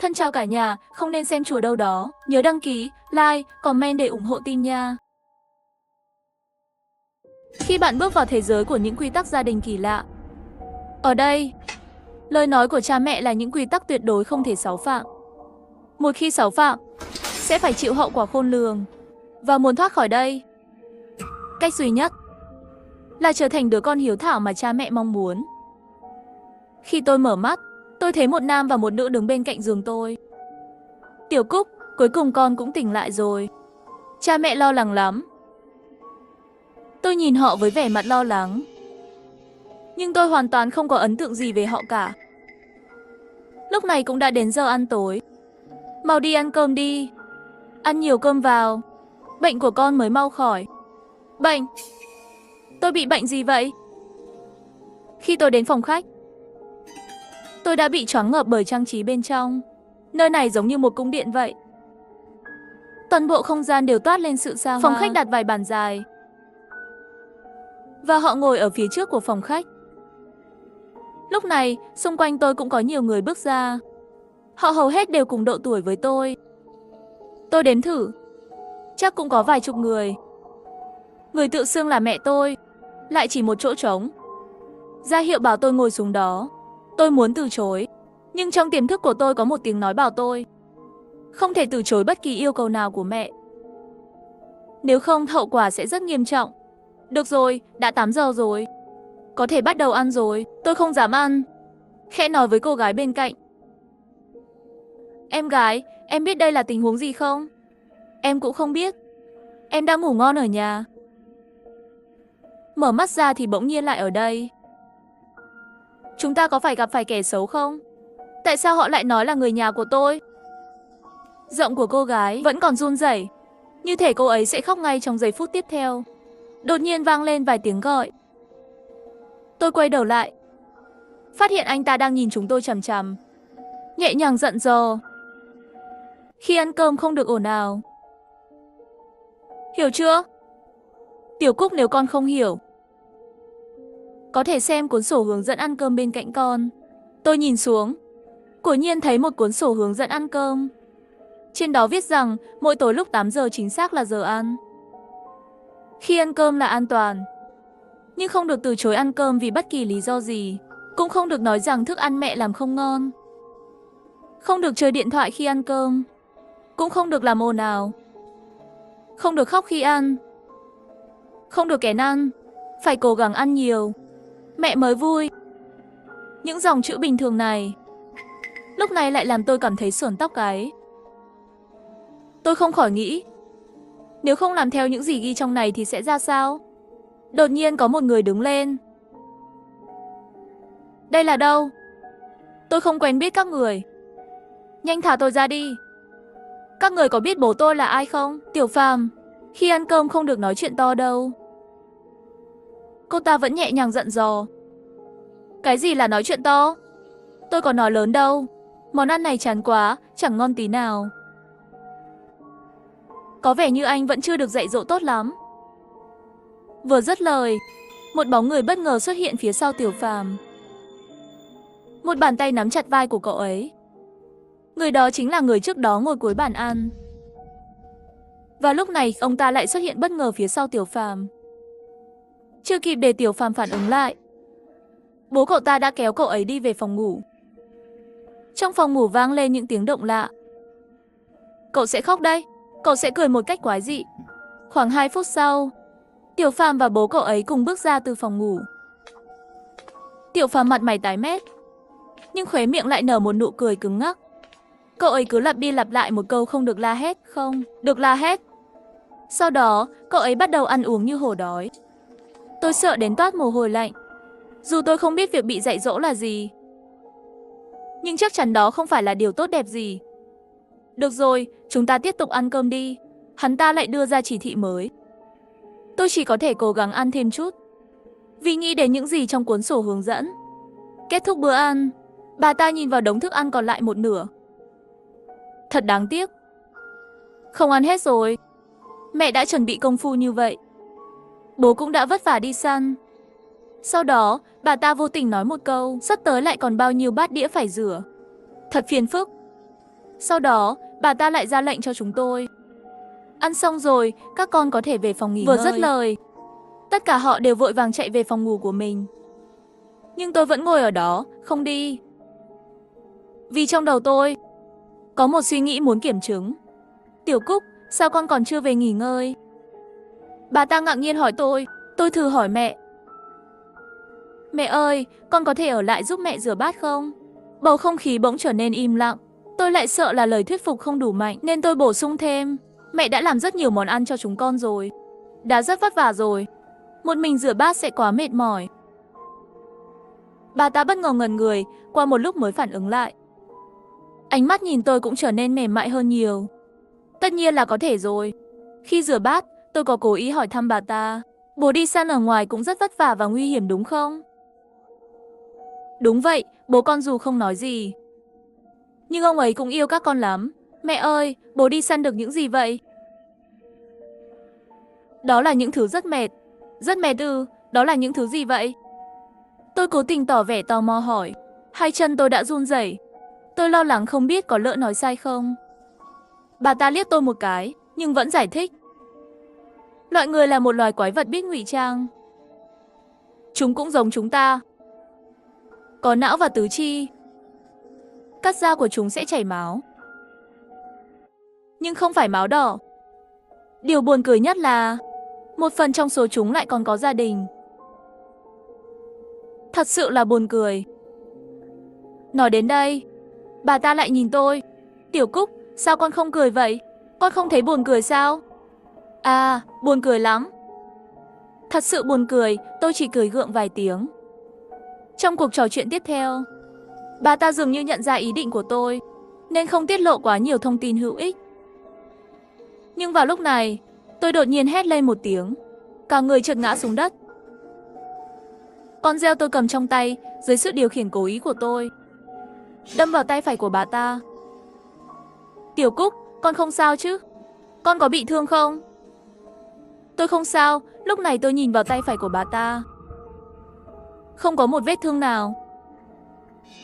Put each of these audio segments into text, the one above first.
Thân chào cả nhà, không nên xem chùa đâu đó. Nhớ đăng ký, like, comment để ủng hộ team nha. Khi bạn bước vào thế giới của những quy tắc gia đình kỳ lạ. Ở đây, lời nói của cha mẹ là những quy tắc tuyệt đối không thể xáo phạm. Một khi xáo phạm, sẽ phải chịu hậu quả khôn lường. Và muốn thoát khỏi đây, cách duy nhất là trở thành đứa con hiếu thảo mà cha mẹ mong muốn. Khi tôi mở mắt, tôi thấy một nam và một nữ đứng bên cạnh giường tôi. Tiểu Cúc, cuối cùng con cũng tỉnh lại rồi. Cha mẹ lo lắng lắm. Tôi nhìn họ với vẻ mặt lo lắng. Nhưng tôi hoàn toàn không có ấn tượng gì về họ cả. Lúc này cũng đã đến giờ ăn tối. Mau đi ăn cơm đi. Ăn nhiều cơm vào. Bệnh của con mới mau khỏi. Bệnh? Tôi bị bệnh gì vậy? Khi tôi đến phòng khách, tôi đã bị choáng ngợp bởi trang trí bên trong. Nơi này giống như một cung điện vậy. Toàn bộ không gian đều toát lên sự xa hoa. Phòng khách đặt vài bàn dài. Và họ ngồi ở phía trước của phòng khách. Lúc này, xung quanh tôi cũng có nhiều người bước ra. Họ hầu hết đều cùng độ tuổi với tôi. Tôi đếm thử. Chắc cũng có vài chục người. Người tự xưng là mẹ tôi. Lại chỉ một chỗ trống. Ra hiệu bảo tôi ngồi xuống đó. Tôi muốn từ chối. Nhưng trong tiềm thức của tôi có một tiếng nói bảo tôi không thể từ chối bất kỳ yêu cầu nào của mẹ. Nếu không, hậu quả sẽ rất nghiêm trọng. Được rồi, đã 8 giờ rồi. Có thể bắt đầu ăn rồi. Tôi không dám ăn. Khẽ nói với cô gái bên cạnh. Em gái, em biết đây là tình huống gì không? Em cũng không biết. Em đang ngủ ngon ở nhà. Mở mắt ra thì bỗng nhiên lại ở đây. Chúng ta có phải gặp phải kẻ xấu không? Tại sao họ lại nói là người nhà của tôi? Giọng của cô gái vẫn còn run rẩy, như thể cô ấy sẽ khóc ngay trong giây phút tiếp theo. Đột nhiên vang lên vài tiếng gọi. Tôi quay đầu lại, phát hiện anh ta đang nhìn chúng tôi chằm chằm, nhẹ nhàng giận dò. Khi ăn cơm không được ồn ào. Hiểu chưa? Tiểu Cúc, nếu con không hiểu, có thể xem cuốn sổ hướng dẫn ăn cơm bên cạnh con. Tôi nhìn xuống, quả nhiên thấy một cuốn sổ hướng dẫn ăn cơm. Trên đó viết rằng mỗi tối lúc 8 giờ chính xác là giờ ăn. Khi ăn cơm là an toàn, nhưng không được từ chối ăn cơm vì bất kỳ lý do gì. Cũng không được nói rằng thức ăn mẹ làm không ngon. Không được chơi điện thoại khi ăn cơm. Cũng không được làm ồn ào. Không được khóc khi ăn. Không được kén ăn. Phải cố gắng ăn nhiều, mẹ mới vui. Những dòng chữ bình thường này lúc này lại làm tôi cảm thấy sởn tóc gáy. Tôi không khỏi nghĩ, nếu không làm theo những gì ghi trong này thì sẽ ra sao? Đột nhiên có một người đứng lên. Đây là đâu? Tôi không quen biết các người. Nhanh thả tôi ra đi. Các người có biết bố tôi là ai không? Tiểu Phàm, khi ăn cơm không được nói chuyện to đâu. Cô ta vẫn nhẹ nhàng dặn dò. Cái gì là nói chuyện to? Tôi có nói lớn đâu. Món ăn này chán quá, chẳng ngon tí nào. Có vẻ như anh vẫn chưa được dạy dỗ tốt lắm. Vừa dứt lời, một bóng người bất ngờ xuất hiện phía sau Tiểu Phàm. Một bàn tay nắm chặt vai của cậu ấy. Người đó chính là người trước đó ngồi cuối bàn ăn. Và lúc này ông ta lại xuất hiện bất ngờ phía sau Tiểu Phàm. Chưa kịp để Tiểu Phàm phản ứng lại, bố cậu ta đã kéo cậu ấy đi về phòng ngủ. Trong phòng ngủ vang lên những tiếng động lạ. Cậu sẽ khóc đấy. Cậu sẽ cười một cách quái dị. Khoảng 2 phút sau, Tiểu Phàm và bố cậu ấy cùng bước ra từ phòng ngủ. Tiểu Phàm mặt mày tái mét, nhưng khóe miệng lại nở một nụ cười cứng ngắc. Cậu ấy cứ lặp đi lặp lại một câu không được la hét, không được la hét. Sau đó, cậu ấy bắt đầu ăn uống như hổ đói. Tôi sợ đến toát mồ hôi lạnh. Dù tôi không biết việc bị dạy dỗ là gì, nhưng chắc chắn đó không phải là điều tốt đẹp gì. Được rồi, chúng ta tiếp tục ăn cơm đi. Hắn ta lại đưa ra chỉ thị mới. Tôi chỉ có thể cố gắng ăn thêm chút, vì nghĩ đến những gì trong cuốn sổ hướng dẫn. Kết thúc bữa ăn, bà ta nhìn vào đống thức ăn còn lại một nửa. Thật đáng tiếc. Không ăn hết rồi. Mẹ đã chuẩn bị công phu như vậy. Bố cũng đã vất vả đi săn. Sau đó, bà ta vô tình nói một câu, sắp tới lại còn bao nhiêu bát đĩa phải rửa. Thật phiền phức. Sau đó, bà ta lại ra lệnh cho chúng tôi. Ăn xong rồi, các con có thể về phòng nghỉ ngơi. Vừa dứt lời, tất cả họ đều vội vàng chạy về phòng ngủ của mình. Nhưng tôi vẫn ngồi ở đó, không đi. Vì trong đầu tôi có một suy nghĩ muốn kiểm chứng. Tiểu Cúc, sao con còn chưa về nghỉ ngơi? Bà ta ngạc nhiên hỏi tôi thử hỏi mẹ. Mẹ ơi, con có thể ở lại giúp mẹ rửa bát không? Bầu không khí bỗng trở nên im lặng. Tôi lại sợ là lời thuyết phục không đủ mạnh nên tôi bổ sung thêm. Mẹ đã làm rất nhiều món ăn cho chúng con rồi. Đã rất vất vả rồi. Một mình rửa bát sẽ quá mệt mỏi. Bà ta bất ngờ ngẩn người, qua một lúc mới phản ứng lại. Ánh mắt nhìn tôi cũng trở nên mềm mại hơn nhiều. Tất nhiên là có thể rồi. Khi rửa bát, tôi có cố ý hỏi thăm bà ta. Bố đi săn ở ngoài cũng rất vất vả và nguy hiểm đúng không? Đúng vậy, bố con dù không nói gì. Nhưng ông ấy cũng yêu các con lắm. Mẹ ơi, bố đi săn được những gì vậy? Đó là những thứ rất mệt. Rất mệt ư, đó là những thứ gì vậy? Tôi cố tình tỏ vẻ tò mò hỏi. Hai chân tôi đã run rẩy. Tôi lo lắng không biết có lỡ nói sai không. Bà ta liếc tôi một cái, nhưng vẫn giải thích. Loại người là một loài quái vật biết ngụy trang. Chúng cũng giống chúng ta. Có não và tứ chi. Cắt da của chúng sẽ chảy máu. Nhưng không phải máu đỏ. Điều buồn cười nhất là một phần trong số chúng lại còn có gia đình. Thật sự là buồn cười. Nói đến đây, bà ta lại nhìn tôi. Tiểu Cúc, sao con không cười vậy? Con không thấy buồn cười sao? À, buồn cười lắm. Thật sự buồn cười, tôi chỉ cười gượng vài tiếng. Trong cuộc trò chuyện tiếp theo, bà ta dường như nhận ra ý định của tôi, nên không tiết lộ quá nhiều thông tin hữu ích. Nhưng vào lúc này, tôi đột nhiên hét lên một tiếng. Cả người trượt ngã xuống đất. Con dao tôi cầm trong tay, dưới sự điều khiển cố ý của tôi, đâm vào tay phải của bà ta. Tiểu Cúc, con không sao chứ? Con có bị thương không? Tôi không sao, lúc này tôi nhìn vào tay phải của bà ta. Không có một vết thương nào.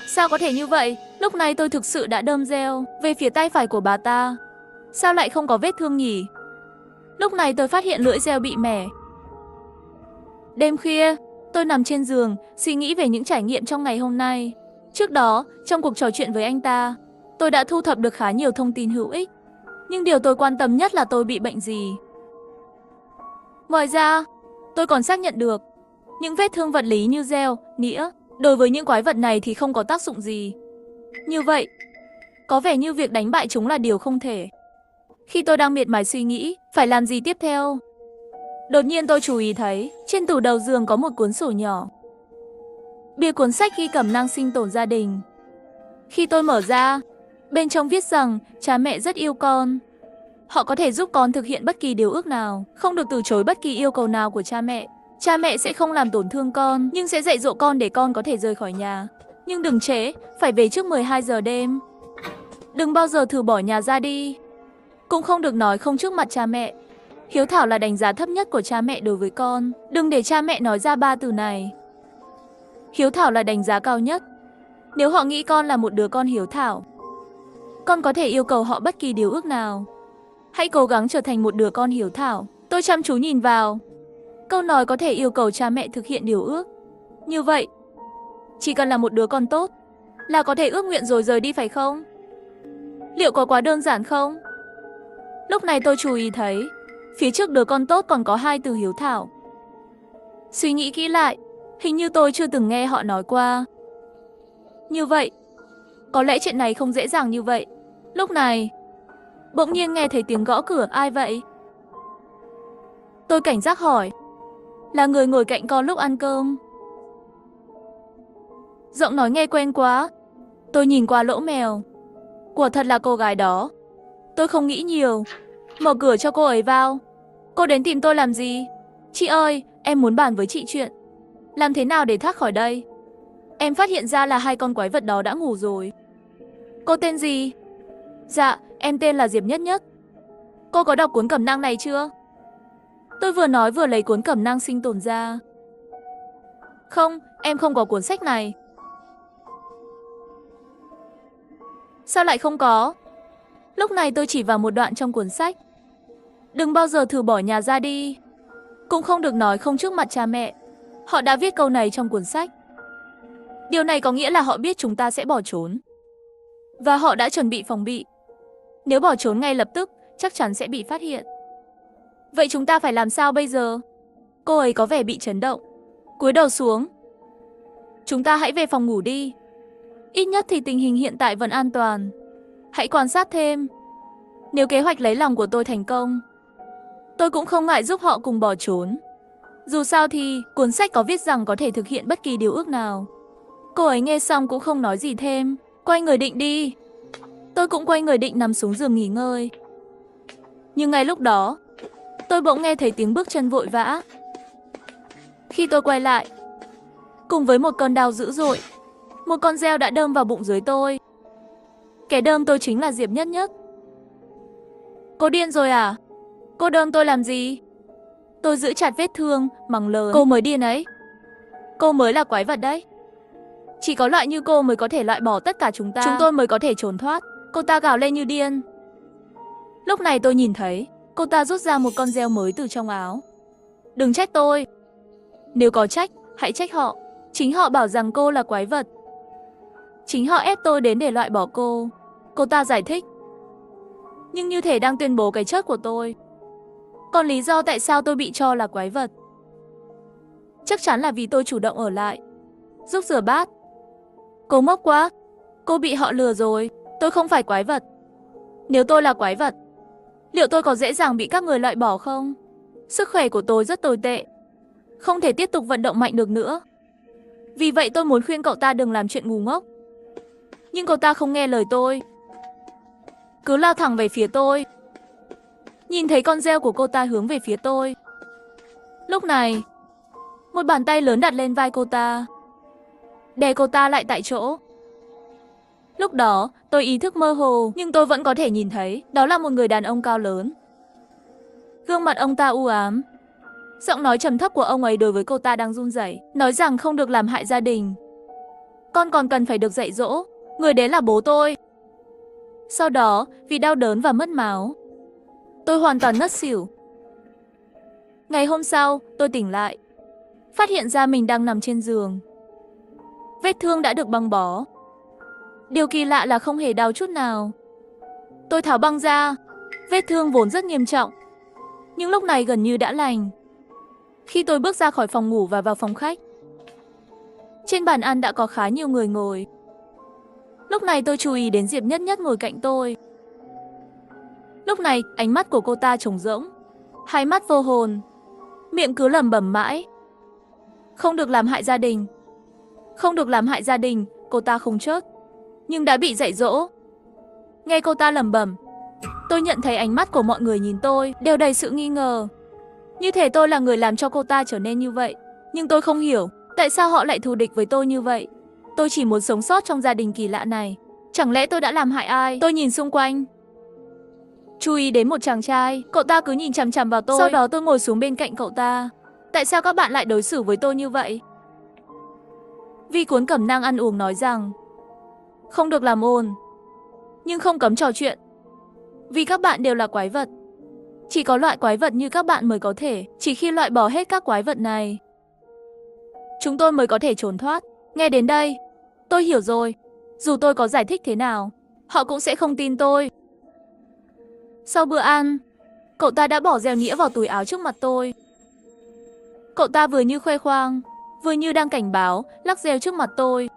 Sao có thể như vậy? Lúc này tôi thực sự đã đâm dao về phía tay phải của bà ta. Sao lại không có vết thương nhỉ? Lúc này tôi phát hiện lưỡi dao bị mẻ. Đêm khuya, tôi nằm trên giường, suy nghĩ về những trải nghiệm trong ngày hôm nay. Trước đó, trong cuộc trò chuyện với anh ta, tôi đã thu thập được khá nhiều thông tin hữu ích. Nhưng điều tôi quan tâm nhất là tôi bị bệnh gì. Ngoài ra, tôi còn xác nhận được những vết thương vật lý như dao, nĩa, đối với những quái vật này thì không có tác dụng gì. Như vậy, có vẻ như việc đánh bại chúng là điều không thể. Khi tôi đang miệt mài suy nghĩ phải làm gì tiếp theo, đột nhiên tôi chú ý thấy trên tủ đầu giường có một cuốn sổ nhỏ. Bìa cuốn sách ghi cẩm nang sinh tồn gia đình. Khi tôi mở ra, bên trong viết rằng cha mẹ rất yêu con. Họ có thể giúp con thực hiện bất kỳ điều ước nào, không được từ chối bất kỳ yêu cầu nào của cha mẹ. Cha mẹ sẽ không làm tổn thương con, nhưng sẽ dạy dỗ con để con có thể rời khỏi nhà. Nhưng đừng trễ, phải về trước 12 giờ đêm. Đừng bao giờ thử bỏ nhà ra đi. Cũng không được nói không trước mặt cha mẹ. Hiếu thảo là đánh giá thấp nhất của cha mẹ đối với con. Đừng để cha mẹ nói ra ba từ này. Hiếu thảo là đánh giá cao nhất. Nếu họ nghĩ con là một đứa con hiếu thảo, con có thể yêu cầu họ bất kỳ điều ước nào. Hãy cố gắng trở thành một đứa con hiếu thảo. Tôi chăm chú nhìn vào. Câu nói có thể yêu cầu cha mẹ thực hiện điều ước. Như vậy, chỉ cần là một đứa con tốt là có thể ước nguyện rồi rời đi phải không? Liệu có quá đơn giản không? Lúc này tôi chú ý thấy phía trước đứa con tốt còn có hai từ hiếu thảo. Suy nghĩ kỹ lại, hình như tôi chưa từng nghe họ nói qua. Như vậy, có lẽ chuyện này không dễ dàng như vậy. Lúc này, bỗng nhiên nghe thấy tiếng gõ cửa. Ai vậy? Tôi cảnh giác hỏi. Là người ngồi cạnh con lúc ăn cơm. Giọng nói nghe quen quá. Tôi nhìn qua lỗ mèo. Quả thật là cô gái đó. Tôi không nghĩ nhiều, mở cửa cho cô ấy vào. Cô đến tìm tôi làm gì? Chị ơi, em muốn bàn với chị chuyện làm thế nào để thoát khỏi đây. Em phát hiện ra là hai con quái vật đó đã ngủ rồi. Cô tên gì? Dạ, em tên là Diệp Nhất Nhất. Cô có đọc cuốn cẩm nang này chưa? Tôi vừa nói vừa lấy cuốn cẩm nang sinh tồn ra. Không, em không có cuốn sách này. Sao lại không có? Lúc này tôi chỉ vào một đoạn trong cuốn sách. Đừng bao giờ thử bỏ nhà ra đi. Cũng không được nói không trước mặt cha mẹ. Họ đã viết câu này trong cuốn sách. Điều này có nghĩa là họ biết chúng ta sẽ bỏ trốn. Và họ đã chuẩn bị phòng bị. Nếu bỏ trốn ngay lập tức, chắc chắn sẽ bị phát hiện. Vậy chúng ta phải làm sao bây giờ? Cô ấy có vẻ bị chấn động. Cúi đầu xuống. Chúng ta hãy về phòng ngủ đi. Ít nhất thì tình hình hiện tại vẫn an toàn. Hãy quan sát thêm. Nếu kế hoạch lấy lòng của tôi thành công, tôi cũng không ngại giúp họ cùng bỏ trốn. Dù sao thì cuốn sách có viết rằng có thể thực hiện bất kỳ điều ước nào. Cô ấy nghe xong cũng không nói gì thêm. Quay người định đi. Tôi cũng quay người định nằm xuống giường nghỉ ngơi. Nhưng ngay lúc đó, tôi bỗng nghe thấy tiếng bước chân vội vã. Khi tôi quay lại, cùng với một cơn đau dữ dội, một con dao đã đâm vào bụng dưới tôi. Kẻ đâm tôi chính là Diệp Nhất Nhất. Cô điên rồi à? Cô đâm tôi làm gì? Tôi giữ chặt vết thương, mắng lớn. Cô mới điên ấy. Cô mới là quái vật đấy. Chỉ có loại như cô mới có thể loại bỏ tất cả chúng ta. Chúng tôi mới có thể trốn thoát. Cô ta gào lên như điên. Lúc này tôi nhìn thấy cô ta rút ra một con dao mới từ trong áo. Đừng trách tôi. Nếu có trách, hãy trách họ. Chính họ bảo rằng cô là quái vật. Chính họ ép tôi đến để loại bỏ cô. Cô ta giải thích. Nhưng như thể đang tuyên bố cái chết của tôi. Còn lý do tại sao tôi bị cho là quái vật? Chắc chắn là vì tôi chủ động ở lại, giúp rửa bát. Cô ngốc quá. Cô bị họ lừa rồi. Tôi không phải quái vật. Nếu tôi là quái vật, liệu tôi có dễ dàng bị các người loại bỏ không? Sức khỏe của tôi rất tồi tệ. Không thể tiếp tục vận động mạnh được nữa. Vì vậy tôi muốn khuyên cậu ta đừng làm chuyện ngu ngốc. Nhưng cậu ta không nghe lời tôi. Cứ lao thẳng về phía tôi. Nhìn thấy con dao của cô ta hướng về phía tôi. Lúc này, một bàn tay lớn đặt lên vai cô ta, đè cô ta lại tại chỗ. Lúc đó, tôi ý thức mơ hồ, nhưng tôi vẫn có thể nhìn thấy đó là một người đàn ông cao lớn. Gương mặt ông ta u ám. Giọng nói trầm thấp của ông ấy đối với cô ta đang run rẩy, nói rằng không được làm hại gia đình. Con còn cần phải được dạy dỗ. Người đấy là bố tôi. Sau đó, vì đau đớn và mất máu, tôi hoàn toàn ngất xỉu. Ngày hôm sau, tôi tỉnh lại, phát hiện ra mình đang nằm trên giường. Vết thương đã được băng bó. Điều kỳ lạ là không hề đau chút nào. Tôi tháo băng ra. Vết thương vốn rất nghiêm trọng, nhưng lúc này gần như đã lành. Khi tôi bước ra khỏi phòng ngủ và vào phòng khách, trên bàn ăn đã có khá nhiều người ngồi. Lúc này tôi chú ý đến Diệp Nhất Nhất ngồi cạnh tôi. Lúc này, ánh mắt của cô ta trống rỗng, hai mắt vô hồn, miệng cứ lẩm bẩm mãi. Không được làm hại gia đình. Không được làm hại gia đình, cô ta không chớt, nhưng đã bị dạy dỗ. Nghe cô ta lẩm bẩm, tôi nhận thấy ánh mắt của mọi người nhìn tôi đều đầy sự nghi ngờ. Như thể tôi là người làm cho cô ta trở nên như vậy. Nhưng tôi không hiểu tại sao họ lại thù địch với tôi như vậy. Tôi chỉ muốn sống sót trong gia đình kỳ lạ này. Chẳng lẽ tôi đã làm hại ai? Tôi nhìn xung quanh, chú ý đến một chàng trai. Cậu ta cứ nhìn chằm chằm vào tôi. Sau đó tôi ngồi xuống bên cạnh cậu ta. Tại sao các bạn lại đối xử với tôi như vậy? Vì cuốn cẩm nang ăn uống nói rằng không được làm ồn, nhưng không cấm trò chuyện. Vì các bạn đều là quái vật. Chỉ có loại quái vật như các bạn mới có thể. Chỉ khi loại bỏ hết các quái vật này, chúng tôi mới có thể trốn thoát. Nghe đến đây, tôi hiểu rồi. Dù tôi có giải thích thế nào, họ cũng sẽ không tin tôi. Sau bữa ăn, cậu ta đã bỏ dèo nĩa vào túi áo trước mặt tôi. Cậu ta vừa như khoe khoang, vừa như đang cảnh báo, lắc dèo trước mặt tôi.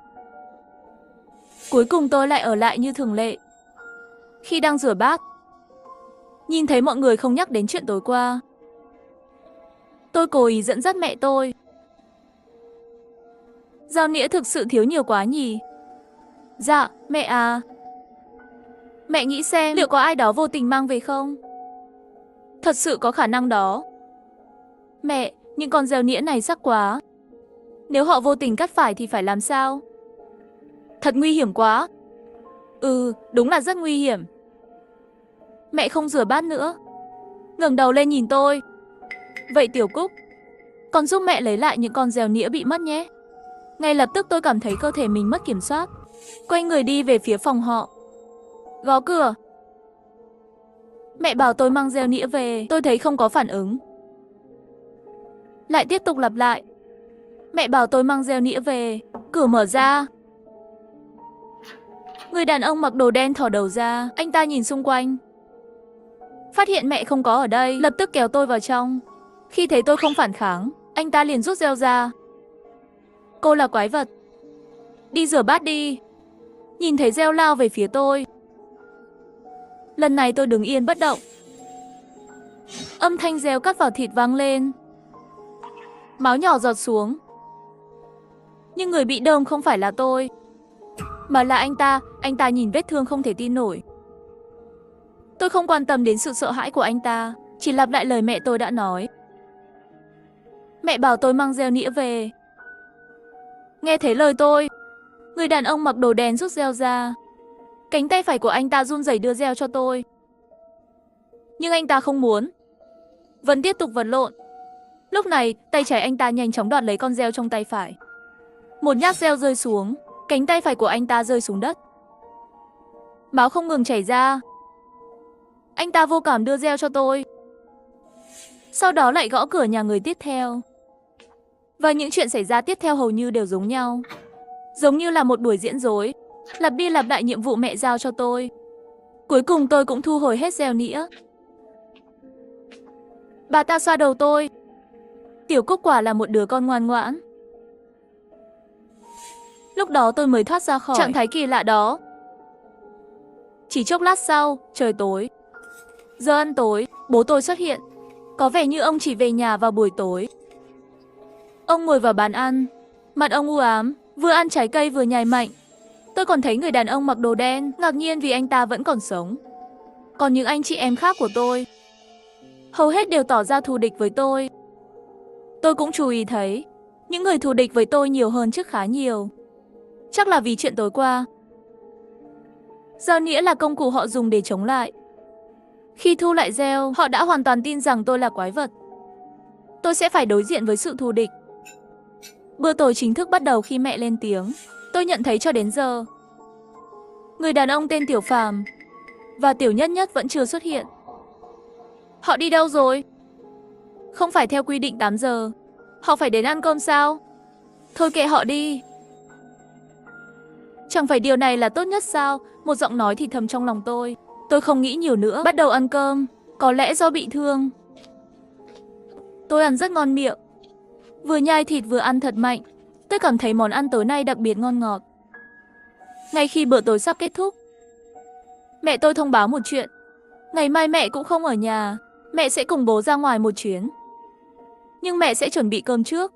Cuối cùng tôi lại ở lại như thường lệ. Khi đang rửa bát, nhìn thấy mọi người không nhắc đến chuyện tối qua, tôi cố ý dẫn dắt mẹ tôi. Dao nĩa thực sự thiếu nhiều quá nhỉ? Dạ, mẹ à. Mẹ nghĩ xem liệu có ai đó vô tình mang về không? Thật sự có khả năng đó. Mẹ, những con dao nĩa này sắc quá. Nếu họ vô tình cắt phải thì phải làm sao? Thật nguy hiểm quá. Ừ, đúng là rất nguy hiểm. Mẹ không rửa bát nữa, ngẩng đầu lên nhìn tôi. Vậy Tiểu Cúc, con giúp mẹ lấy lại những con dao nĩa bị mất nhé. Ngay lập tức tôi cảm thấy cơ thể mình mất kiểm soát. Quay người đi về phía phòng họ. Gõ cửa. Mẹ bảo tôi mang reo nĩa về, tôi thấy không có phản ứng. Lại tiếp tục lặp lại. Mẹ bảo tôi mang reo nĩa về, cửa mở ra. Người đàn ông mặc đồ đen thò đầu ra, anh ta nhìn xung quanh. Phát hiện mẹ không có ở đây, lập tức kéo tôi vào trong. Khi thấy tôi không phản kháng, anh ta liền rút reo ra. Cô là quái vật. Đi rửa bát đi. Nhìn thấy reo lao về phía tôi. Lần này tôi đứng yên bất động. Âm thanh reo cắt vào thịt vang lên. Máu nhỏ giọt xuống. Nhưng người bị đơm không phải là tôi, mà là anh ta nhìn vết thương không thể tin nổi. Tôi không quan tâm đến sự sợ hãi của anh ta, chỉ lặp lại lời mẹ tôi đã nói. Mẹ bảo tôi mang reo nĩa về. Nghe thấy lời tôi, người đàn ông mặc đồ đen rút reo ra. Cánh tay phải của anh ta run rẩy đưa reo cho tôi. Nhưng anh ta không muốn, vẫn tiếp tục vật lộn. Lúc này, tay trái anh ta nhanh chóng đoạt lấy con reo trong tay phải. Một nhát reo rơi xuống, cánh tay phải của anh ta rơi xuống đất. Máu không ngừng chảy ra. Anh ta vô cảm đưa reo cho tôi. Sau đó lại gõ cửa nhà người tiếp theo. Và những chuyện xảy ra tiếp theo hầu như đều giống nhau. Giống như là một buổi diễn rối, lặp đi lặp lại nhiệm vụ mẹ giao cho tôi. Cuối cùng tôi cũng thu hồi hết reo nĩa. Bà ta xoa đầu tôi. Tiểu Cúc quả là một đứa con ngoan ngoãn. Lúc đó tôi mới thoát ra khỏi trạng thái kỳ lạ đó. Chỉ chốc lát sau, trời tối. Giờ ăn tối, bố tôi xuất hiện. Có vẻ như ông chỉ về nhà vào buổi tối. Ông ngồi vào bàn ăn, mặt ông u ám, vừa ăn trái cây vừa nhai mạnh. Tôi còn thấy người đàn ông mặc đồ đen, ngạc nhiên vì anh ta vẫn còn sống. Còn những anh chị em khác của tôi, hầu hết đều tỏ ra thù địch với tôi. Tôi cũng chú ý thấy, những người thù địch với tôi nhiều hơn trước khá nhiều. Chắc là vì chuyện tối qua. Reo nĩa là công cụ họ dùng để chống lại. Khi thu lại reo, họ đã hoàn toàn tin rằng tôi là quái vật. Tôi sẽ phải đối diện với sự thù địch. Bữa tối chính thức bắt đầu khi mẹ lên tiếng. Tôi nhận thấy cho đến giờ, người đàn ông tên Tiểu Phàm và Tiểu Nhất Nhất vẫn chưa xuất hiện. Họ đi đâu rồi? Không phải theo quy định 8 giờ, họ phải đến ăn cơm sao? Thôi kệ họ đi. Chẳng phải điều này là tốt nhất sao? Một giọng nói thì thầm trong lòng tôi. Tôi không nghĩ nhiều nữa, bắt đầu ăn cơm. Có lẽ do bị thương. Tôi ăn rất ngon miệng. Vừa nhai thịt vừa ăn thật mạnh. Tôi cảm thấy món ăn tối nay đặc biệt ngon ngọt. Ngay khi bữa tối sắp kết thúc, mẹ tôi thông báo một chuyện. Ngày mai mẹ cũng không ở nhà. Mẹ sẽ cùng bố ra ngoài một chuyến. Nhưng mẹ sẽ chuẩn bị cơm trước.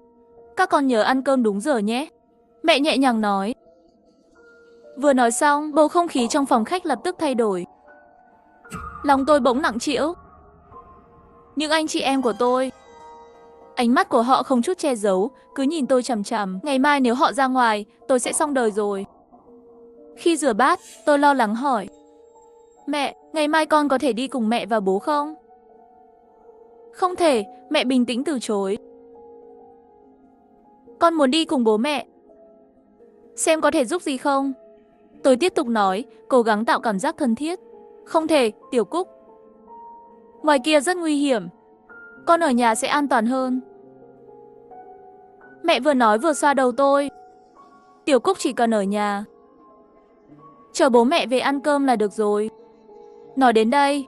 Các con nhớ ăn cơm đúng giờ nhé. Mẹ nhẹ nhàng nói. Vừa nói xong, bầu không khí trong phòng khách lập tức thay đổi. Lòng tôi bỗng nặng trĩu. Những anh chị em của tôi, ánh mắt của họ không chút che giấu, cứ nhìn tôi chằm chằm. Ngày mai nếu họ ra ngoài, tôi sẽ xong đời rồi. Khi rửa bát, tôi lo lắng hỏi. Mẹ, ngày mai con có thể đi cùng mẹ và bố không? Không thể, mẹ bình tĩnh từ chối. Con muốn đi cùng bố mẹ. Xem có thể giúp gì không? Tôi tiếp tục nói, cố gắng tạo cảm giác thân thiết. Không thể, Tiểu Cúc. Ngoài kia rất nguy hiểm. Con ở nhà sẽ an toàn hơn. Mẹ vừa nói vừa xoa đầu tôi. Tiểu Cúc chỉ cần ở nhà, chờ bố mẹ về ăn cơm là được rồi. Nói đến đây,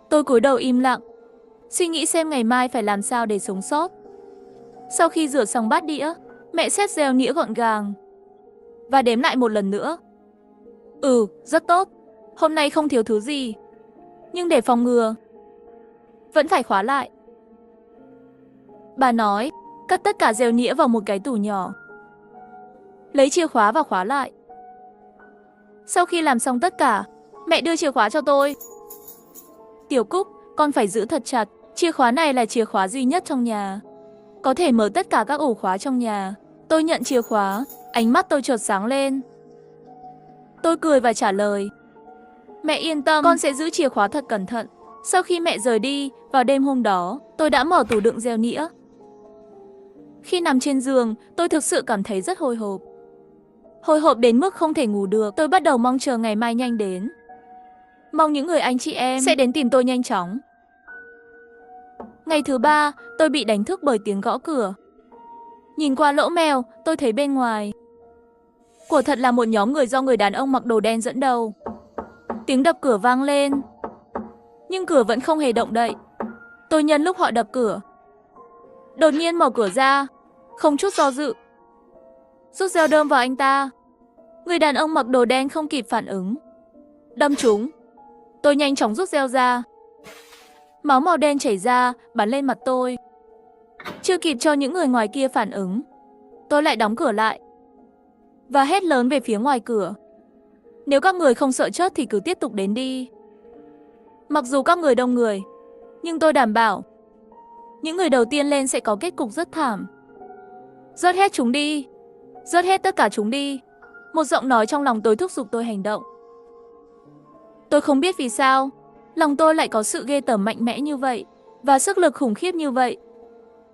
tôi cúi đầu im lặng, suy nghĩ xem ngày mai phải làm sao để sống sót. Sau khi rửa xong bát đĩa, mẹ xếp reo nĩa gọn gàng và đếm lại một lần nữa. Rất tốt. Hôm nay không thiếu thứ gì. Nhưng để phòng ngừa, vẫn phải khóa lại. Bà nói, cất tất cả reo nĩa vào một cái tủ nhỏ. Lấy chìa khóa và khóa lại. Sau khi làm xong tất cả, mẹ đưa chìa khóa cho tôi. Tiểu Cúc, con phải giữ thật chặt. Chìa khóa này là chìa khóa duy nhất trong nhà. Có thể mở tất cả các ổ khóa trong nhà. Tôi nhận chìa khóa, ánh mắt tôi chợt sáng lên. Tôi cười và trả lời. Mẹ yên tâm, con sẽ giữ chìa khóa thật cẩn thận. Sau khi mẹ rời đi, vào đêm hôm đó, tôi đã mở tủ đựng reo nĩa. Khi nằm trên giường, tôi thực sự cảm thấy rất hồi hộp. Hồi hộp đến mức không thể ngủ được, tôi bắt đầu mong chờ ngày mai nhanh đến. Mong những người anh chị em sẽ đến tìm tôi nhanh chóng. Ngày thứ 3, tôi bị đánh thức bởi tiếng gõ cửa. Nhìn qua lỗ mèo, tôi thấy bên ngoài quả thật là một nhóm người do người đàn ông mặc đồ đen dẫn đầu. Tiếng đập cửa vang lên, nhưng cửa vẫn không hề động đậy. Tôi nhân lúc họ đập cửa, đột nhiên mở cửa ra, không chút do dự, rút dao đâm vào anh ta. Người đàn ông mặc đồ đen không kịp phản ứng, đâm trúng. Tôi nhanh chóng rút dao ra. Máu màu đen chảy ra, bắn lên mặt tôi. Chưa kịp cho những người ngoài kia phản ứng, tôi lại đóng cửa lại và hét lớn về phía ngoài cửa. Nếu các người không sợ chết thì cứ tiếp tục đến đi. Mặc dù các người đông người, nhưng tôi đảm bảo những người đầu tiên lên sẽ có kết cục rất thảm. Giết hết chúng đi, giết hết tất cả chúng đi. Một giọng nói trong lòng tôi thúc giục tôi hành động. Tôi không biết vì sao lòng tôi lại có sự ghê tởm mạnh mẽ như vậy và sức lực khủng khiếp như vậy.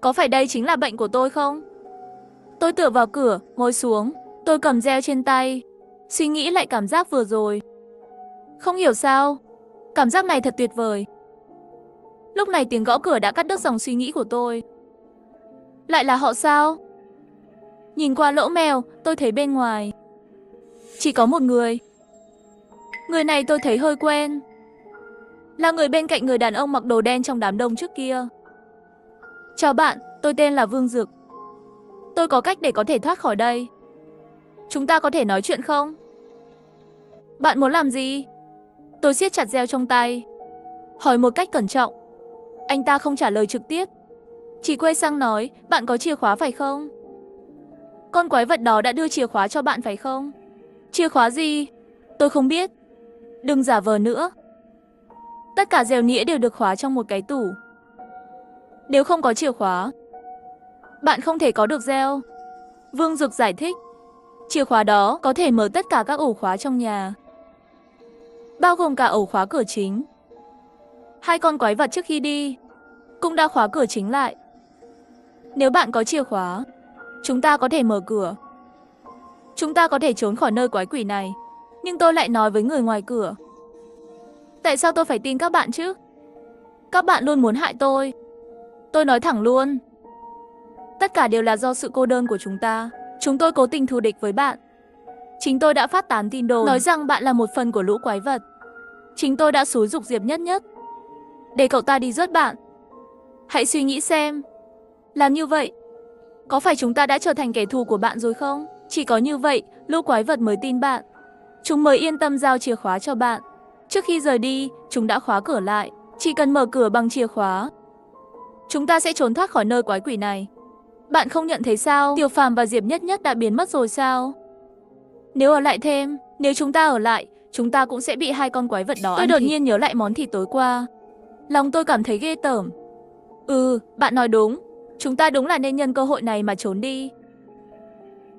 Có phải đây chính là bệnh của tôi không? Tôi tựa vào cửa, ngồi xuống. Tôi cầm dao trên tay, suy nghĩ lại cảm giác vừa rồi. Không hiểu sao, cảm giác này thật tuyệt vời. Lúc này tiếng gõ cửa đã cắt đứt dòng suy nghĩ của tôi. Lại là họ sao? Nhìn qua lỗ mèo, tôi thấy bên ngoài chỉ có một người. Người này tôi thấy hơi quen, là người bên cạnh người đàn ông mặc đồ đen trong đám đông trước kia. Chào bạn, tôi tên là Vương Dực. Tôi có cách để có thể thoát khỏi đây. Chúng ta có thể nói chuyện không? Bạn muốn làm gì? Tôi siết chặt dao trong tay, hỏi một cách cẩn trọng. Anh ta không trả lời trực tiếp, chỉ quay sang nói, bạn có chìa khóa phải không? Con quái vật đó đã đưa chìa khóa cho bạn phải không? Chìa khóa gì? Tôi không biết. Đừng giả vờ nữa. Tất cả rèo nĩa đều được khóa trong một cái tủ. Nếu không có chìa khóa, bạn không thể có được reo. Vương Dực giải thích. Chìa khóa đó có thể mở tất cả các ổ khóa trong nhà, bao gồm cả ổ khóa cửa chính. Hai con quái vật trước khi đi cũng đã khóa cửa chính lại. Nếu bạn có chìa khóa, chúng ta có thể mở cửa. Chúng ta có thể trốn khỏi nơi quái quỷ này. Nhưng tôi lại nói với người ngoài cửa, tại sao tôi phải tin các bạn chứ? Các bạn luôn muốn hại tôi. Tôi nói thẳng luôn, tất cả đều là do sự cô đơn của chúng ta. Chúng tôi cố tình thù địch với bạn. Chính tôi đã phát tán tin đồn nói rằng bạn là một phần của lũ quái vật. Chính tôi đã xúi giục Diệp Nhất Nhất để cậu ta đi giết bạn. Hãy suy nghĩ xem, làm như vậy, có phải chúng ta đã trở thành kẻ thù của bạn rồi không? Chỉ có như vậy, lũ quái vật mới tin bạn. Chúng mới yên tâm giao chìa khóa cho bạn. Trước khi rời đi, chúng đã khóa cửa lại. Chỉ cần mở cửa bằng chìa khóa, chúng ta sẽ trốn thoát khỏi nơi quái quỷ này. Bạn không nhận thấy sao? Tiểu Phàm và Diệp Nhất Nhất đã biến mất rồi sao? Nếu ở lại thêm, nếu chúng ta ở lại, chúng ta cũng sẽ bị hai con quái vật đó ăn thịt. Tôi đột nhiên nhớ lại món thịt tối qua. Lòng tôi cảm thấy ghê tởm. Bạn nói đúng. Chúng ta đúng là nên nhân cơ hội này mà trốn đi.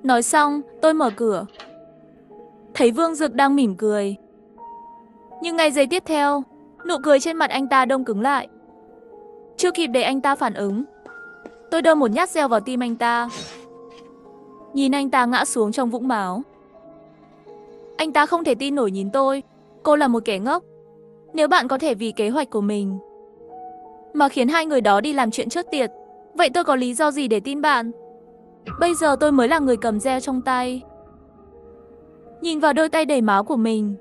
Nói xong, tôi mở cửa. Thấy Vương Dực đang mỉm cười. Nhưng ngay giây tiếp theo, nụ cười trên mặt anh ta đông cứng lại. Chưa kịp để anh ta phản ứng, tôi đâm một nhát dao vào tim anh ta. Nhìn anh ta ngã xuống trong vũng máu. Anh ta không thể tin nổi nhìn tôi. Cô là một kẻ ngốc. Nếu bạn có thể vì kế hoạch của mình mà khiến hai người đó đi làm chuyện chết tiệt, vậy tôi có lý do gì để tin bạn? Bây giờ tôi mới là người cầm dao trong tay. Nhìn vào đôi tay đầy máu của mình,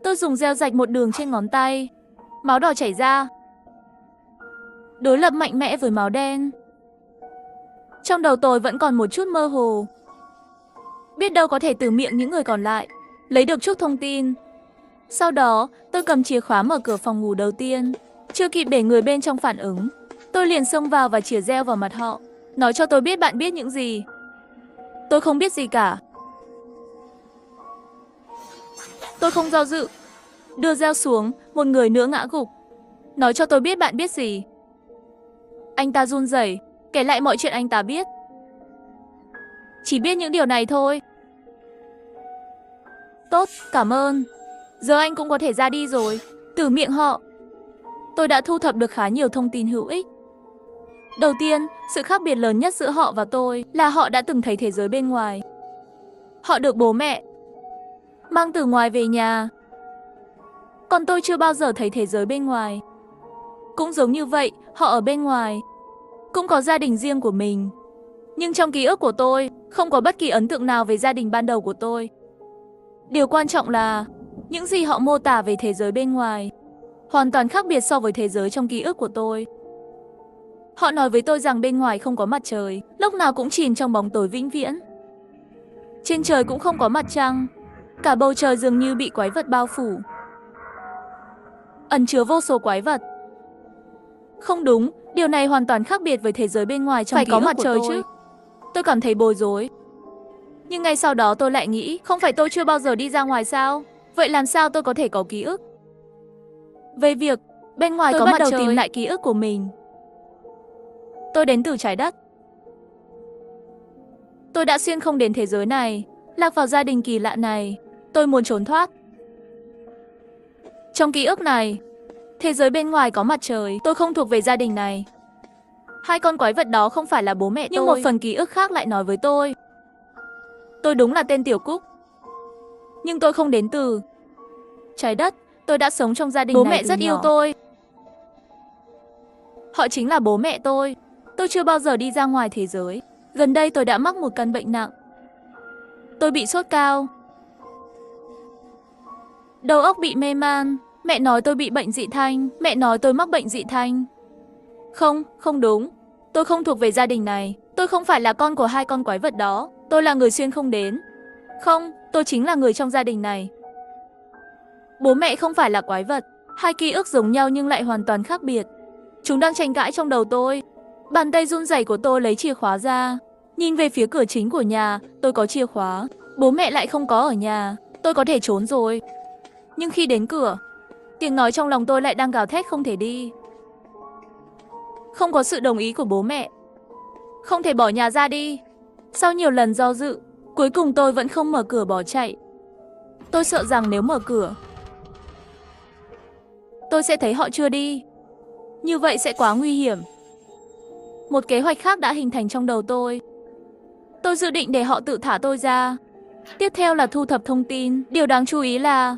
tôi dùng dao rạch một đường trên ngón tay. Máu đỏ chảy ra, đối lập mạnh mẽ với máu đen. Trong đầu tôi vẫn còn một chút mơ hồ. Biết đâu có thể từ miệng những người còn lại lấy được chút thông tin. Sau đó, tôi cầm chìa khóa mở cửa phòng ngủ đầu tiên. Chưa kịp để người bên trong phản ứng, tôi liền xông vào và chĩa dao vào mặt họ. Nói cho tôi biết bạn biết những gì. Tôi không biết gì cả. Tôi không do dự, đưa dao xuống, một người nữa ngã gục. Nói cho tôi biết bạn biết gì. Anh ta run rẩy, kể lại mọi chuyện anh ta biết. Chỉ biết những điều này thôi. Tốt, cảm ơn. Giờ anh cũng có thể ra đi rồi. Từ miệng họ, tôi đã thu thập được khá nhiều thông tin hữu ích. Đầu tiên, sự khác biệt lớn nhất giữa họ và tôi là họ đã từng thấy thế giới bên ngoài. Họ được bố mẹ mang từ ngoài về nhà. Còn tôi chưa bao giờ thấy thế giới bên ngoài. Cũng giống như vậy, họ ở bên ngoài, cũng có gia đình riêng của mình. Nhưng trong ký ức của tôi, không có bất kỳ ấn tượng nào về gia đình ban đầu của tôi. Điều quan trọng là, những gì họ mô tả về thế giới bên ngoài hoàn toàn khác biệt so với thế giới trong ký ức của tôi. Họ nói với tôi rằng bên ngoài không có mặt trời, lúc nào cũng chìm trong bóng tối vĩnh viễn. Trên trời cũng không có mặt trăng, cả bầu trời dường như bị quái vật bao phủ, ẩn chứa vô số quái vật. Không đúng, điều này hoàn toàn khác biệt với thế giới bên ngoài trong ký ức của tôi. Phải có mặt trời chứ. Tôi cảm thấy bối rối. Nhưng ngay sau đó tôi lại nghĩ, không phải tôi chưa bao giờ đi ra ngoài sao? Vậy làm sao tôi có thể có ký ức về việc bên ngoài có mặt trời? Tôi bắt đầu tìm lại ký ức của mình. Tôi đến từ trái đất. Tôi đã xuyên không đến thế giới này, lạc vào gia đình kỳ lạ này. Tôi muốn trốn thoát. Trong ký ức này, thế giới bên ngoài có mặt trời. Tôi không thuộc về gia đình này. Hai con quái vật đó không phải là bố mẹ tôi. Nhưng một phần ký ức khác lại nói với tôi đúng là tên Tiểu Cúc. Nhưng tôi không đến từ trái đất. Tôi đã sống trong gia đình này. Bố mẹ rất yêu tôi. Họ chính là bố mẹ tôi. Tôi chưa bao giờ đi ra ngoài thế giới. Gần đây tôi đã mắc một căn bệnh nặng. Tôi bị sốt cao, đầu óc bị mê man. Mẹ nói tôi bị bệnh dị thanh. Mẹ nói tôi mắc bệnh dị thanh. Không đúng. Tôi không thuộc về gia đình này. Tôi không phải là con của hai con quái vật đó. Tôi là người xuyên không đến. Không, tôi chính là người trong gia đình này. Bố mẹ không phải là quái vật. Hai ký ức giống nhau nhưng lại hoàn toàn khác biệt. Chúng đang tranh cãi trong đầu tôi. Bàn tay run rẩy của tôi lấy chìa khóa ra, nhìn về phía cửa chính của nhà. Tôi có chìa khóa. Bố mẹ lại không có ở nhà. Tôi có thể trốn rồi. Nhưng khi đến cửa, tiếng nói trong lòng tôi lại đang gào thét không thể đi. Không có sự đồng ý của bố mẹ. Không thể bỏ nhà ra đi. Sau nhiều lần do dự, cuối cùng tôi vẫn không mở cửa bỏ chạy. Tôi sợ rằng nếu mở cửa, tôi sẽ thấy họ chưa đi. Như vậy sẽ quá nguy hiểm. Một kế hoạch khác đã hình thành trong đầu tôi. Tôi dự định để họ tự thả tôi ra. Tiếp theo là thu thập thông tin. Điều đáng chú ý là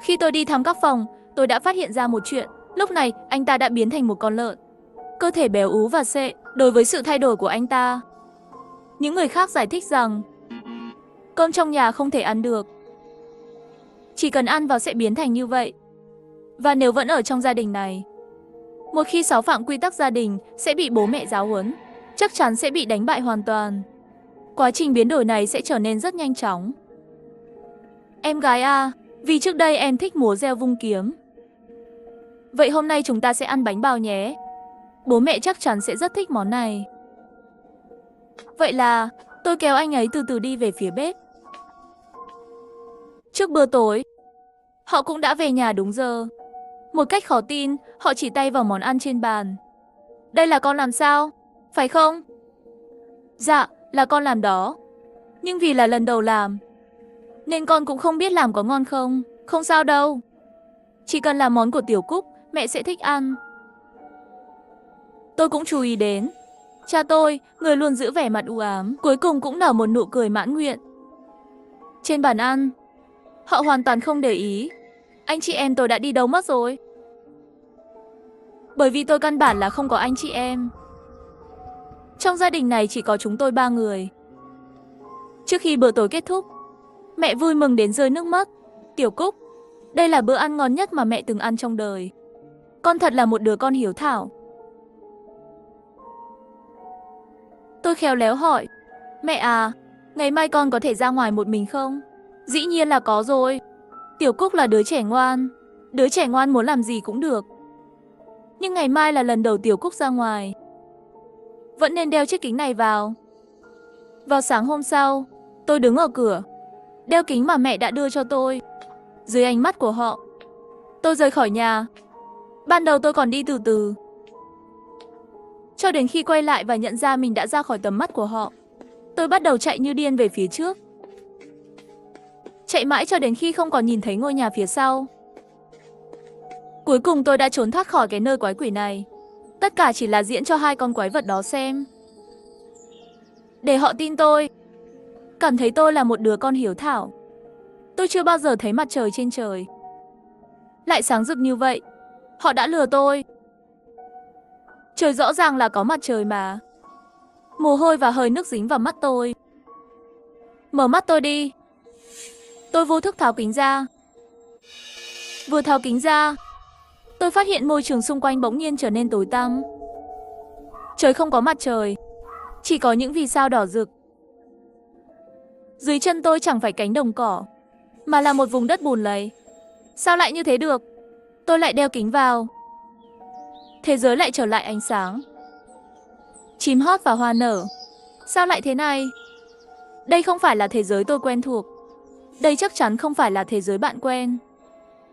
khi tôi đi thăm các phòng, tôi đã phát hiện ra một chuyện. Lúc này, anh ta đã biến thành một con lợn. Cơ thể béo ú và xệ. Đối với sự thay đổi của anh ta, những người khác giải thích rằng cơm trong nhà không thể ăn được. Chỉ cần ăn vào sẽ biến thành như vậy. Và nếu vẫn ở trong gia đình này, một khi xáo phạm quy tắc gia đình sẽ bị bố mẹ giáo huấn, chắc chắn sẽ bị đánh bại hoàn toàn. Quá trình biến đổi này sẽ trở nên rất nhanh chóng. Em gái à, vì trước đây em thích múa reo vung kiếm. Vậy hôm nay chúng ta sẽ ăn bánh bao nhé. Bố mẹ chắc chắn sẽ rất thích món này. Vậy là tôi kéo anh ấy từ từ đi về phía bếp. Trước bữa tối, họ cũng đã về nhà đúng giờ. Một cách khó tin, họ chỉ tay vào món ăn trên bàn. Đây là con làm sao? Phải không? Dạ, là con làm đó. Nhưng vì là lần đầu làm, nên con cũng không biết làm có ngon không. Không sao đâu. Chỉ cần là món của Tiểu Cúc, mẹ sẽ thích ăn. Tôi cũng chú ý đến cha tôi, người luôn giữ vẻ mặt u ám, cuối cùng cũng nở một nụ cười mãn nguyện. Trên bàn ăn, họ hoàn toàn không để ý. Anh chị em tôi đã đi đâu mất rồi? Bởi vì tôi căn bản là không có anh chị em. Trong gia đình này chỉ có chúng tôi 3 người. Trước khi bữa tối kết thúc, mẹ vui mừng đến rơi nước mắt. Tiểu Cúc, đây là bữa ăn ngon nhất mà mẹ từng ăn trong đời. Con thật là một đứa con hiếu thảo. Tôi khéo léo hỏi, mẹ à, ngày mai con có thể ra ngoài một mình không? Dĩ nhiên là có rồi. Tiểu Cúc là đứa trẻ ngoan. Đứa trẻ ngoan muốn làm gì cũng được. Nhưng ngày mai là lần đầu Tiểu Cúc ra ngoài. Vẫn nên đeo chiếc kính này vào. Vào sáng hôm sau, tôi đứng ở cửa, đeo kính mà mẹ đã đưa cho tôi. Dưới ánh mắt của họ, tôi rời khỏi nhà. Ban đầu tôi còn đi từ từ, cho đến khi quay lại và nhận ra mình đã ra khỏi tầm mắt của họ. Tôi bắt đầu chạy như điên về phía trước. Chạy mãi cho đến khi không còn nhìn thấy ngôi nhà phía sau. Cuối cùng tôi đã trốn thoát khỏi cái nơi quái quỷ này. Tất cả chỉ là diễn cho hai con quái vật đó xem. Để họ tin tôi, cảm thấy tôi là một đứa con hiếu thảo. Tôi chưa bao giờ thấy mặt trời trên trời lại sáng rực như vậy. Họ đã lừa tôi. Trời rõ ràng là có mặt trời mà. Mồ hôi và hơi nước dính vào mắt tôi. Mở mắt tôi đi. Tôi vô thức tháo kính ra. Vừa tháo kính ra, tôi phát hiện môi trường xung quanh bỗng nhiên trở nên tối tăm. Trời không có mặt trời, chỉ có những vì sao đỏ rực. Dưới chân tôi chẳng phải cánh đồng cỏ, mà là một vùng đất bùn lầy. Sao lại như thế được? Tôi lại đeo kính vào. Thế giới lại trở lại ánh sáng. Chim hót và hoa nở. Sao lại thế này? Đây không phải là thế giới tôi quen thuộc. Đây chắc chắn không phải là thế giới bạn quen.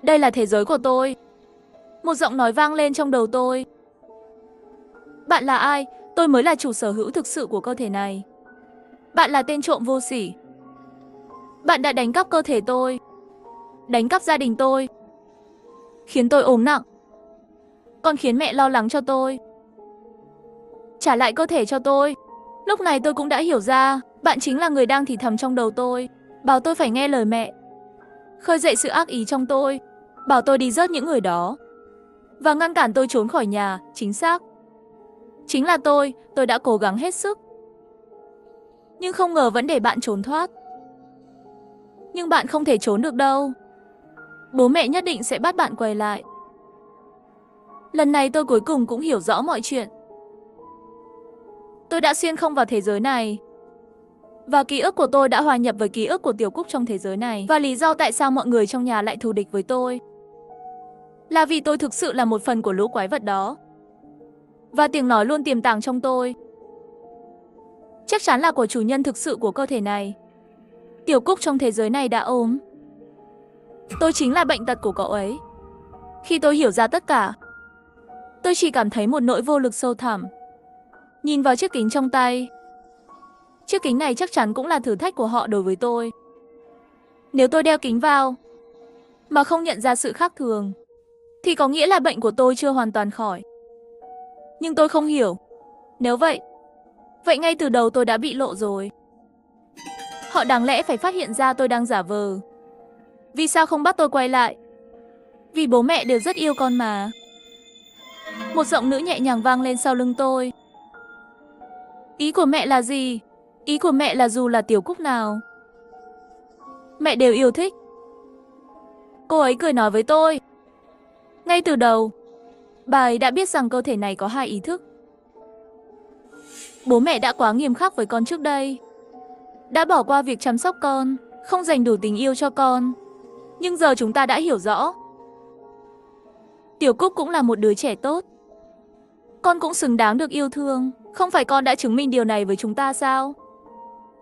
Đây là thế giới của tôi. Một giọng nói vang lên trong đầu tôi. Bạn là ai? Tôi mới là chủ sở hữu thực sự của cơ thể này. Bạn là tên trộm vô sỉ. Bạn đã đánh cắp cơ thể tôi, đánh cắp gia đình tôi, khiến tôi ốm nặng, còn khiến mẹ lo lắng cho tôi. Trả lại cơ thể cho tôi. Lúc này tôi cũng đã hiểu ra, bạn chính là người đang thì thầm trong đầu tôi, bảo tôi phải nghe lời mẹ, khơi dậy sự ác ý trong tôi, bảo tôi đi rớt những người đó và ngăn cản tôi trốn khỏi nhà. Chính xác, chính là tôi đã cố gắng hết sức, nhưng không ngờ vẫn để bạn trốn thoát. Nhưng bạn không thể trốn được đâu. Bố mẹ nhất định sẽ bắt bạn quay lại. Lần này tôi cuối cùng cũng hiểu rõ mọi chuyện. Tôi đã xuyên không vào thế giới này, và ký ức của tôi đã hòa nhập với ký ức của Tiểu Cúc trong thế giới này. Và lý do tại sao mọi người trong nhà lại thù địch với tôi là vì tôi thực sự là một phần của lũ quái vật đó. Và tiếng nói luôn tiềm tàng trong tôi chắc chắn là của chủ nhân thực sự của cơ thể này. Tiểu Cúc trong thế giới này đã ốm. Tôi chính là bệnh tật của cậu ấy. Khi tôi hiểu ra tất cả, tôi chỉ cảm thấy một nỗi vô lực sâu thẳm. Nhìn vào chiếc kính trong tay. Chiếc kính này chắc chắn cũng là thử thách của họ đối với tôi. Nếu tôi đeo kính vào mà không nhận ra sự khác thường, thì có nghĩa là bệnh của tôi chưa hoàn toàn khỏi. Nhưng tôi không hiểu. Nếu vậy ngay từ đầu tôi đã bị lộ rồi. Họ đáng lẽ phải phát hiện ra tôi đang giả vờ. Vì sao không bắt tôi quay lại? Vì bố mẹ đều rất yêu con mà. Một giọng nữ nhẹ nhàng vang lên sau lưng tôi. Ý của mẹ là gì? Ý của mẹ là dù là Tiểu Cúc nào, mẹ đều yêu thích. Cô ấy cười nói với tôi. Ngay từ đầu, bà ấy đã biết rằng cơ thể này có hai ý thức. Bố mẹ đã quá nghiêm khắc với con trước đây, đã bỏ qua việc chăm sóc con, không dành đủ tình yêu cho con. Nhưng giờ chúng ta đã hiểu rõ. Tiểu Cúc cũng là một đứa trẻ tốt. Con cũng xứng đáng được yêu thương. Không phải con đã chứng minh điều này với chúng ta sao?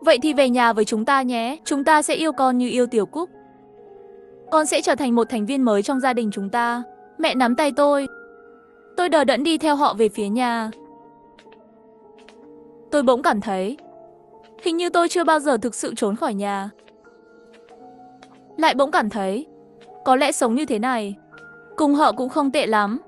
Vậy thì về nhà với chúng ta nhé. Chúng ta sẽ yêu con như yêu Tiểu Cúc. Con sẽ trở thành một thành viên mới trong gia đình chúng ta. Mẹ nắm tay tôi. Tôi đờ đẫn đi theo họ về phía nhà. Tôi bỗng cảm thấy hình như tôi chưa bao giờ thực sự trốn khỏi nhà. Lại bỗng cảm thấy có lẽ sống như thế này cùng họ cũng không tệ lắm.